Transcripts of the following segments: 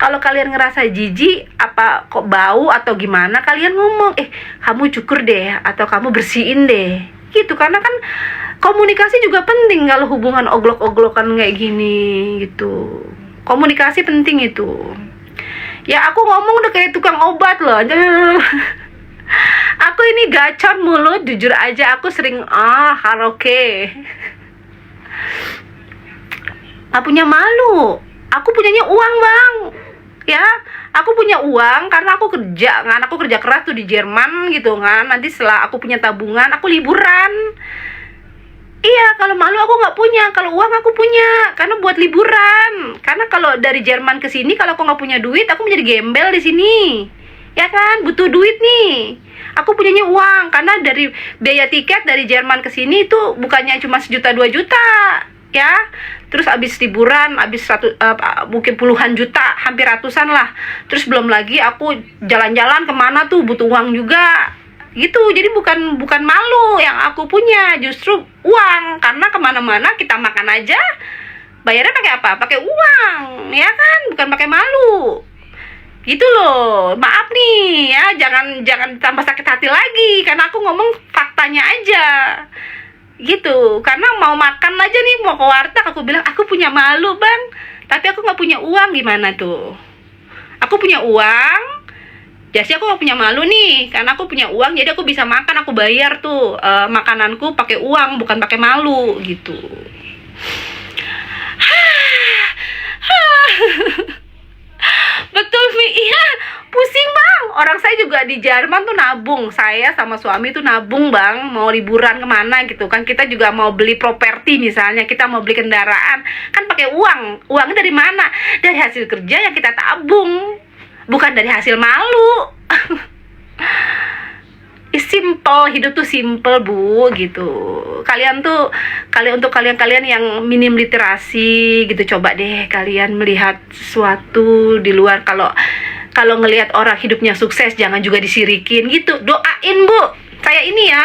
Kalau kalian ngerasa jijik, apa kok bau atau gimana, kalian ngomong, kamu cukur deh, atau kamu bersihin deh, gitu. Karena kan komunikasi juga penting kalau hubungan oglok-oglokan kayak gini, gitu. Komunikasi penting itu. Ya aku ngomong udah kayak tukang obat loh. Aku ini gacor mulut, jujur aja aku sering karaoke. Gak punya malu. Aku punyanya uang, Bang. Ya, aku punya uang karena aku kerja kan. Aku kerja keras tuh di Jerman gitu kan. Nanti setelah aku punya tabungan, aku liburan. Iya, kalau malu aku nggak punya. Kalau uang aku punya, karena buat liburan. Karena kalau dari Jerman ke sini, kalau aku nggak punya duit, aku menjadi gembel di sini. Ya kan, butuh duit nih. Aku punyanya uang karena dari biaya tiket dari Jerman ke sini itu bukannya cuma 1 juta 2 juta, ya. Terus abis liburan, mungkin puluhan juta, hampir ratusan lah. Terus belum lagi aku jalan-jalan kemana tuh butuh uang juga. Gitu, jadi bukan malu yang aku punya, justru uang. Karena kemana-mana kita makan aja bayarnya pakai apa? Pakai uang, ya kan, bukan pakai malu. Gitu loh. Maaf nih ya, jangan tambah sakit hati lagi karena aku ngomong faktanya aja. Gitu, karena mau makan aja nih, mau ke warteg, aku bilang aku punya malu, Bang, tapi aku nggak punya uang. Gimana tuh? Aku punya uang, jadi aku nggak punya malu nih, karena aku punya uang, jadi aku bisa makan, aku bayar tuh makananku pakai uang, bukan pakai malu, gitu. Betul, Mi. Iya, pusing, Bang. Orang saya juga di Jerman tuh nabung. Saya sama suami tuh nabung, Bang. Mau liburan kemana gitu kan. Kita juga mau beli properti misalnya. Kita mau beli kendaraan. Kan pakai uang. Uangnya dari mana? Dari hasil kerja yang kita tabung. Bukan dari hasil malu. Simple, hidup tuh simple, Bu, gitu. Untuk kalian yang minim literasi gitu, coba deh kalian melihat sesuatu di luar. Kalau ngelihat orang hidupnya sukses, jangan juga disirikin gitu. Doain, Bu.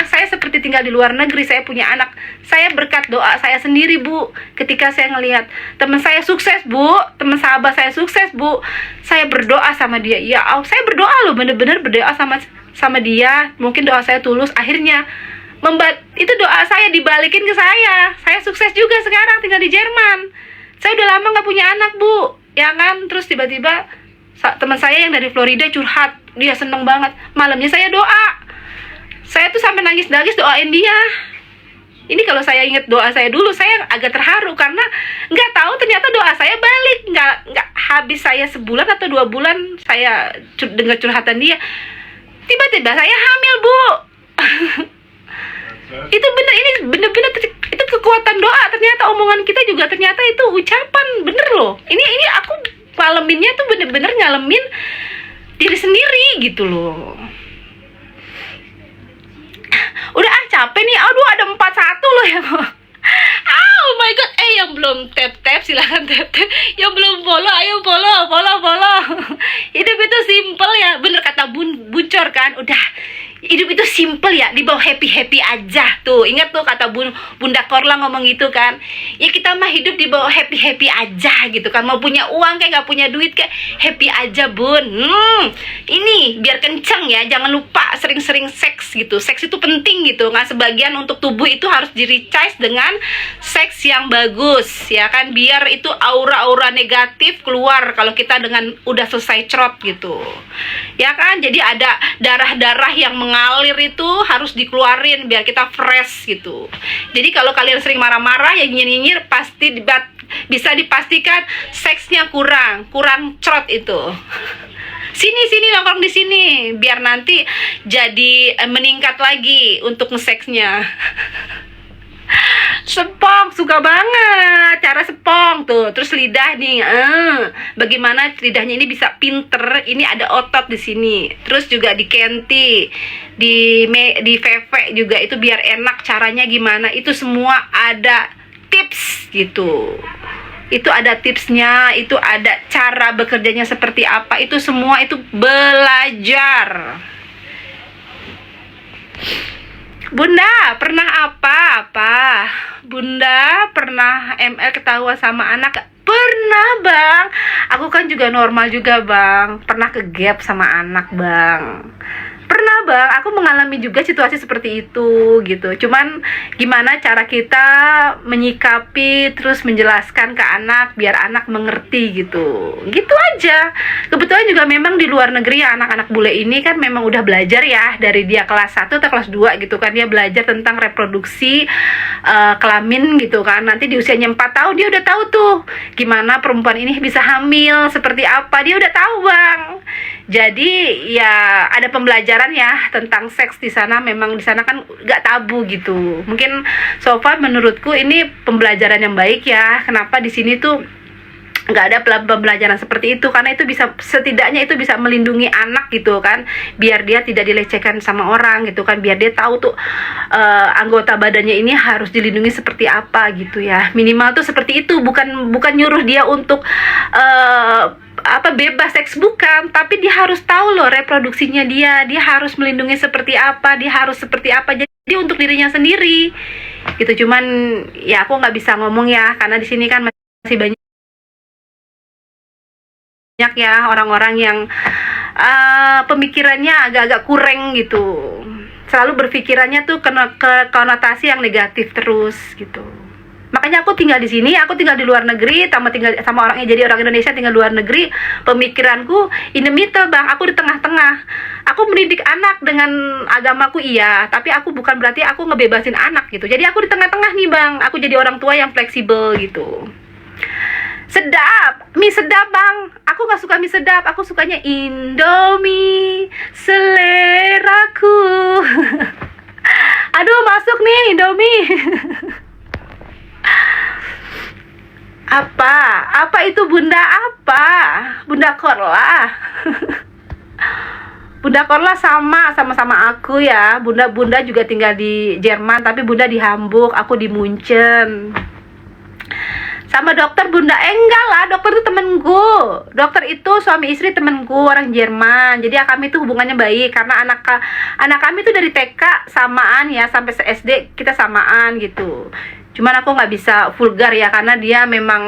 Saya seperti tinggal di luar negeri, saya punya anak. Saya berkat doa saya sendiri, Bu. Ketika saya ngelihat teman saya sukses, Bu, teman sahabat saya sukses, Bu, saya berdoa sama dia. Ya Allah, saya berdoa loh, bener-bener berdoa sama dia. Mungkin doa saya tulus, akhirnya itu doa saya dibalikin ke saya. Saya sukses juga sekarang tinggal di Jerman. Saya udah lama nggak punya anak, Bu, ya kan. Terus tiba-tiba teman saya yang dari Florida curhat, dia seneng banget. Malamnya saya doa. Saya tuh sampai nangis-nangis doain dia. Ini kalau saya ingat doa saya dulu, saya agak terharu karena nggak tahu ternyata doa saya balik. Nggak habis saya sebulan atau 2 bulan saya dengar curhatan dia. Tiba-tiba saya hamil, Bu. Itu bener-bener itu kekuatan doa. Ternyata omongan kita juga ternyata itu ucapan, bener loh. Ini aku ngalaminnya tuh bener-bener ngalamin diri sendiri gitu loh. Udah capek nih. Aduh, ada 41 loh ya. Oh my god. Yang belum tap silahkan tap. Yang belum follow, ayo follow. Hidup itu simple ya. Bener kata Buncor kan. Udah, hidup itu simple ya, dibawa happy aja. Tuh, ingat tuh kata Bunda Korla ngomong gitu kan. Ya kita mah hidup dibawa happy aja gitu kan. Mau punya uang kayak gak punya duit kayak happy aja, Bun. Ini biar kenceng ya, jangan lupa sering-sering seks gitu. Seks itu penting gitu kan. Sebagian untuk tubuh itu harus di-recharge dengan seks yang bagus ya kan, biar itu aura-aura negatif keluar kalau kita dengan udah selesai cerot gitu. Ya kan? Jadi ada darah-darah yang mengalir itu harus dikeluarin biar kita fresh gitu. Jadi kalau kalian sering marah-marah ya nyinyir, pasti bisa dipastikan seksnya kurang cerot itu. Sini nongkrong di sini biar nanti jadi meningkat lagi untuk ngeseksnya. Sepong, suka banget cara sepong tuh. Terus lidah nih, bagaimana lidahnya ini bisa pinter. Ini ada otot di sini. Terus juga di kenti, di veve juga itu biar enak. Caranya gimana? Itu semua ada tips gitu. Itu ada tipsnya, itu ada cara bekerjanya seperti apa. Itu semua itu belajar. Bunda pernah apa? Bunda pernah ML ketahuan sama anak? Pernah bang, aku kan juga normal juga bang, pernah ke gap sama anak bang. Pernah bang, aku mengalami juga situasi seperti itu gitu. Cuman gimana cara kita menyikapi terus menjelaskan ke anak biar anak mengerti gitu. Gitu aja. Kebetulan juga memang di luar negeri ya, anak-anak bule ini kan memang udah belajar ya dari dia kelas 1 atau kelas 2 gitu kan, dia belajar tentang reproduksi kelamin gitu kan. Nanti di usianya 4 tahun dia udah tahu tuh gimana perempuan ini bisa hamil, seperti apa. Dia udah tahu bang. Jadi ya ada pembelajaran ya tentang seks di sana. Memang di sana kan gak tabu gitu. Mungkin so far menurutku ini pembelajaran yang baik ya. Kenapa di sini tuh nggak ada pembelajaran seperti itu, karena itu bisa, setidaknya itu bisa melindungi anak gitu kan, biar dia tidak dilecehkan sama orang gitu kan, biar dia tahu tuh anggota badannya ini harus dilindungi seperti apa gitu ya, minimal tuh seperti itu. Bukan nyuruh dia untuk bebas seks, bukan, tapi dia harus tahu loh reproduksinya dia harus melindungi seperti apa, dia harus seperti apa, jadi untuk dirinya sendiri gitu. Cuman ya aku nggak bisa ngomong ya, karena di sini kan masih banyak ya orang-orang yang pemikirannya agak-agak kurang gitu, selalu berpikirannya tuh ke konotasi yang negatif terus gitu. Makanya aku tinggal di sini, aku tinggal di luar negeri, tinggal sama orangnya jadi orang Indonesia tinggal di luar negeri. Pemikiranku in the middle bang, aku di tengah-tengah. Aku mendidik anak dengan agamaku iya, tapi aku bukan berarti aku ngebebasin anak gitu. Jadi aku di tengah-tengah nih bang, aku jadi orang tua yang fleksibel gitu. Sedap, mie sedap bang. Aku gak suka mie sedap, aku sukanya Indomie, seleraku. Aduh masuk nih Indomie. Apa itu bunda apa? Bunda Korla. Bunda Korla sama aku ya. Bunda juga tinggal di Jerman, tapi bunda di Hamburg, aku di Munchen. Sama dokter bunda, enggak lah, dokter itu temenku. Dokter itu suami istri temenku, orang Jerman. Jadi kami itu hubungannya baik, karena anak kami itu dari TK samaan ya, sampai SD kita samaan gitu. Cuman aku nggak bisa vulgar ya, karena dia memang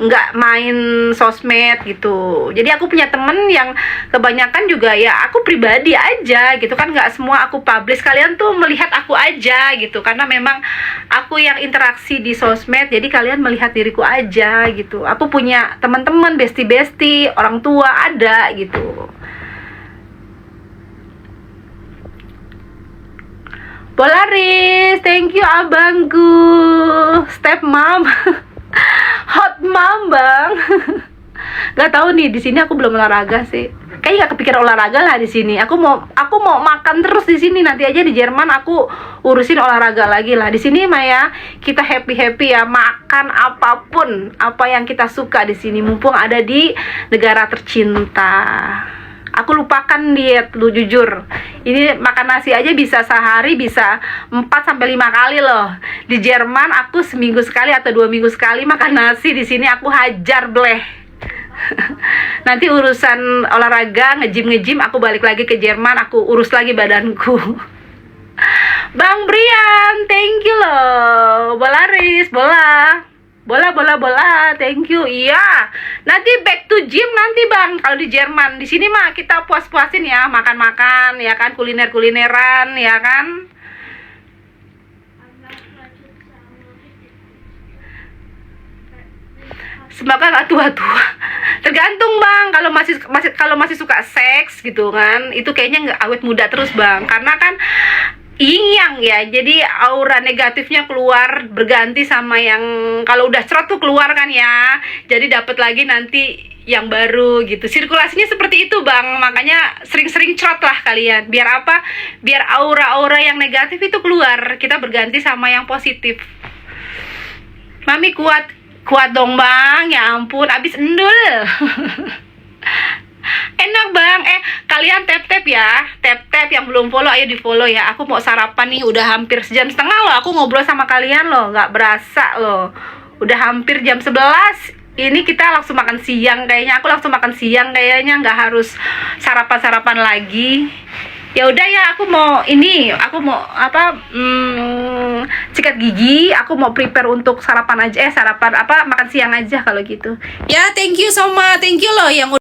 nggak main sosmed gitu. Jadi aku punya temen yang kebanyakan juga ya aku pribadi aja gitu kan, nggak semua aku publish. Kalian tuh melihat aku aja gitu, karena memang aku yang interaksi di sosmed, jadi kalian melihat diriku aja gitu. Aku punya teman-teman, bestie orang tua ada gitu. Polaris, thank you abangku. Step mom. Hot mom bang. Gak tahu nih, di sini aku belum olahraga sih. Kayaknya gak kepikiran olahraga lah di sini. Aku mau makan terus di sini. Nanti aja di Jerman aku urusin olahraga lagi lah. Di sini mah ya kita happy ya, makan apapun apa yang kita suka di sini. Mumpung ada di negara tercinta. Aku lupakan diet, lu jujur. Ini makan nasi aja bisa sehari bisa 4-5 kali loh. Di Jerman aku seminggu sekali atau 2 minggu sekali makan nasi. Di sini aku hajar bleh. Nanti urusan olahraga, nge-gym aku balik lagi ke Jerman, aku urus lagi badanku. Bang Brian, thank you loh. Bolaris, bola, thank you. Iya, nanti back to gym nanti bang. Kalau di Jerman, di sini mah kita puas-puasin ya, makan-makan ya kan, kuliner-kulineran ya kan. Semoga gak tua-tua. Tergantung bang, kalau masih suka seks gitu kan, itu kayaknya nggak awet muda terus bang, karena kan yin yang ya, jadi aura negatifnya keluar berganti sama yang kalau udah cerot tuh keluar kan ya, jadi dapat lagi nanti yang baru gitu. Sirkulasinya seperti itu bang, makanya sering-sering cerot lah kalian. Biar apa? Biar aura-aura yang negatif itu keluar, kita berganti sama yang positif. Mami kuat dong bang, ya ampun, abis endul. Enak bang, kalian tap ya, tap yang belum follow ayo di follow ya. Aku mau sarapan nih, udah hampir sejam setengah loh aku ngobrol sama kalian loh, nggak berasa loh, udah hampir jam 11. Ini kita langsung makan siang kayaknya, aku langsung makan siang kayaknya, nggak harus sarapan lagi. Ya udah ya, aku mau apa, sikat gigi, aku mau prepare untuk sarapan aja, sarapan apa, makan siang aja kalau gitu. Ya, thank you so much, thank you loh yang